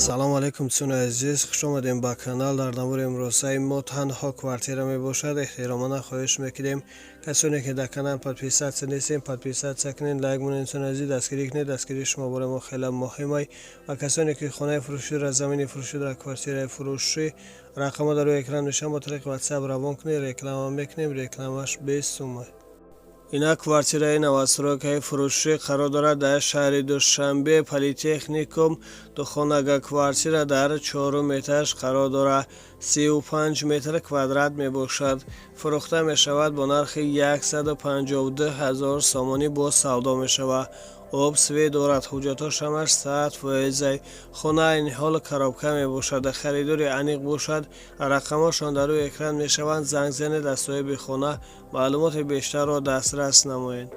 салом алейкум дӯстони азиз, хуш омадем ба канал. Дар навори имрӯзаи мо танҳо квартира мебошад. эҳтиромона хоҳиш мекунем касоне ки дар канал подписатсия нестем, подписатсия кунед, лайк монед. дӯстони азиз, дастгирӣ кунед. Дастгирии шумо бораи мо хеле муҳимай. ва касоне ки хонаи фурӯшидро, замини фурӯшидро, квартираи фурӯшӣ рақамҳо дар рӯи экран мешаванд, бо тариқи ватсап равон кунед. реклама мекунем, рекламаш 20 сум. Инак квартираи навастройкаи фурӯшӣ қарор дорад дар шаҳри Душанбе, политехникум. Духонаga квартира дар 4 этаж қарор дорад. 35 метр квадрат мебошад. фурӯхта мешавад бо нархи 152,000 сомонӣ бо савдо мешавад. об свет дорад. ҳуҷҷатҳош ҳамаш 100%. хона айни ҳол коробка мебошад. харидори аниқ бошад. рақамҳошон дар рӯи экран мешаванд. занг занед аз соҳиби хона маълумоти бештарро дастрас намоед.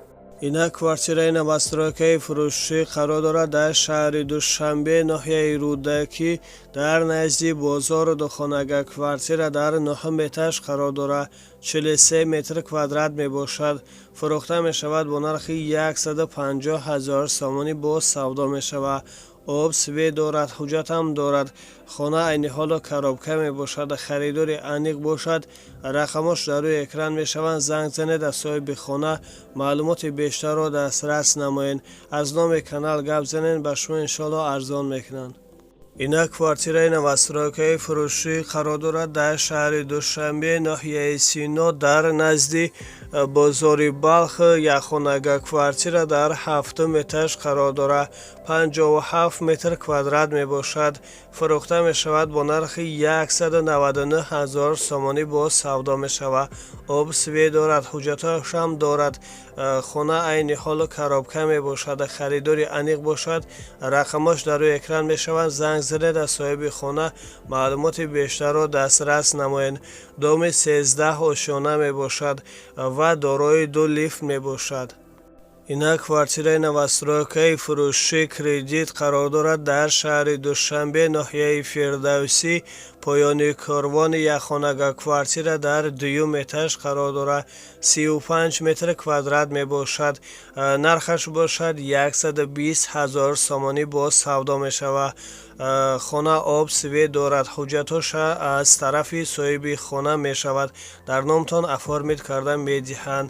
инак квартираи навастройкаи фурӯшӣ қарор дорад дар шаҳри Душанбе, ноҳияи Рӯдакӣ, дар назди бозор. духонаga квартира дар 9 этаж қарор дорад. 43 метр квадрат мебошад. фурӯхта мешавад бо нархи 150,000 сомонӣ бо савдо мешавад. об свет дорад. ҳуҷҷатам дорад. хона айни ҳоло коробка мебошад. харидори аниқ бошад. рақамош дар рӯи экран мешаванд. занг занед аз соҳиби хона маълумоти бештарро дастрас намоед. аз номи канал гап занед, ба шумо иншоалло арзон мекунанд. инак квартираи навастройкаи фурӯшӣ қарор дорад дар шаҳри Душанбе, ноҳияи Сино, дар назди бозори Балх. якхонаga квартира дар 7 этаж қарор дорад. 57 метр квадрат мебошад. фурӯхта мешавад бо нархи 199,000 сомонӣ бо савдо мешавад. об свет дорад. ҳуҷҷатҳоашам дорад. хона айни ҳоло коробка мебошад. харидори аниқ бошад. рақамош дар рӯи экран мешаванд. занг занед аз соҳиби хона маълумоти бештарро дастрас намоед. доми 13 ошёна мебошад ва дорои 2 лифт мебошад. инак квартираи навастройкаи фурӯшӣ кредит қарор дорад дар шаҳри Душанбе, ноҳияи Фирдавсӣ, поёни Корвон. якхонаga квартира дар 2 этаж қарор дорад. 35 метр квадрат мебошад. нархаш бошад 120,000 сомонӣ бо савдо мешавад. хона об свет дорад. ҳуҷҷатҳоша аз тарафи соҳиби хона мешавад. дар номтон оформит карда медиҳанд.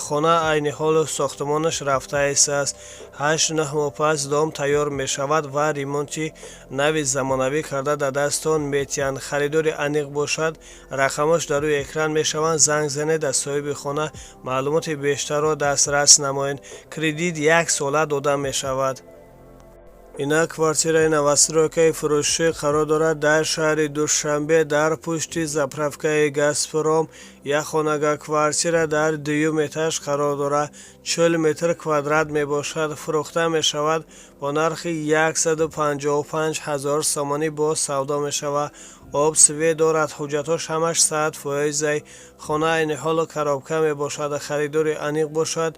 хона айни ҳол сохтмонаш рафта аст. 8-9 моҳ пас дом тайёр мешавад ва ремонти нави замонавӣ карда дар дастон метиҳанд. харидори аниқ бошад. рақамош дар рӯи экран мешаванд. занг занед аз соҳиби хона маълумоти бештарро дастрас намоед. кредит 1 сола дода мешавад. инак квартираи навастройкаи фурӯшӣ қарор дорад дар шаҳри Душанбе, дар пушти заправкаи Газпром. якхонаga квартира дар 2 этаж қарор дорад. 40 метр квадрат мебошад. фурӯхта мешавад бо нархи 155,000 сомонӣ бо савдо мешавад. об свет дорад. ҳуҷҷатҳош ҳамаш 100%. хона айни ҳоло коробка мебошад. харидори аниқ бошад.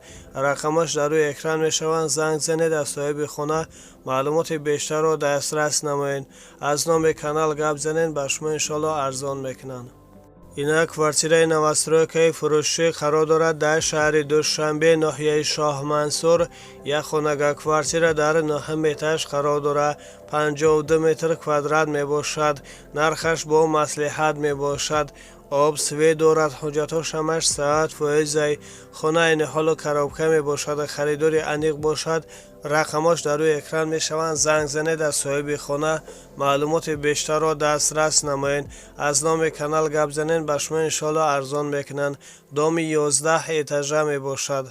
рақамаш дар рӯи экран мешаванд. занг занед аз соҳиби хона маълумоти бештарро дастрас намоед. аз номи канал гап занед, ба шумо иншоалло арзон мекунанд. инак квартираи навастройкаи фурӯшӣ қарор дорад дар шаҳри Душанбе, ноҳияи Шоҳмансур. якхонаga квартира дар 9 этаж қарор дорад. 52 метр квадрат мебошад. нархаш бо маслиҳат мебошад. об свет дорад. ҳуҷҷатҳош ҳамаш 100%. хона айни ҳоло коробка мебошад. харидори аниқ бошад. рақамош дар рӯи экран мешаванд. занг занед аз соҳиби хона маълумоти бештарро дастрас намоед. аз номи канал гап занед, ба шумо иншоалло арзон мекунанд. доми 11 этажа мебошад.